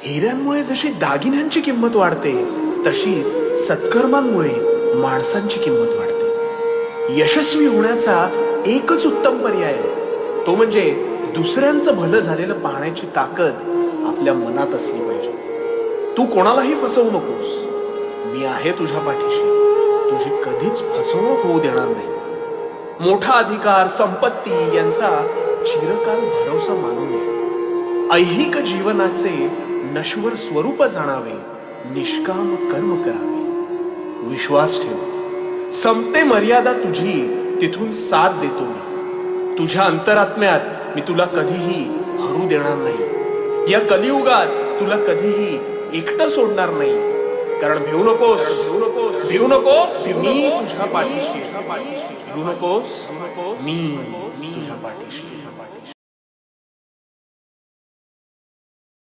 हिऱ्यांमुळे जशी दागिन्यांची किंमत वाढते, तशीच सत्कर्मांमुळे माणसांची किंमत वाढते. यशस्वी होण्याचा एकच उत्तम पर्याय आहे, तो म्हणजे दुसऱ्यांचं भलं झालेलं पाहण्याची ताकद आपल्या मनात असली पाहिजे. तू कोणालाही फसवू नकोस. मी आहे तुझ्या पाठीशी. तुझी कधीच फसवणूक होऊ देणार नाही. मोठा अधिकार, संपत्ती यांचा चिरकाल भरवसा मानू नये. ऐहिक जीवनाचे नश्वर स्वरूप जाणावे, निष्काम कर्म करावे. विश्वास ठेव, संपते मर्यादा तुझी, तिथून साथ देतो मी. तुझ्या अंतरात्म्यात मी तुला कधीही हरू देणार नाही. या कलियुगात तुला कधीही एकटं सोडणार नाही. कारण भिवू नकोस, भिवू नकोस, मी तुझ्या पाठीशी. भिवू नकोस, मी तुझ्या पाठीशी.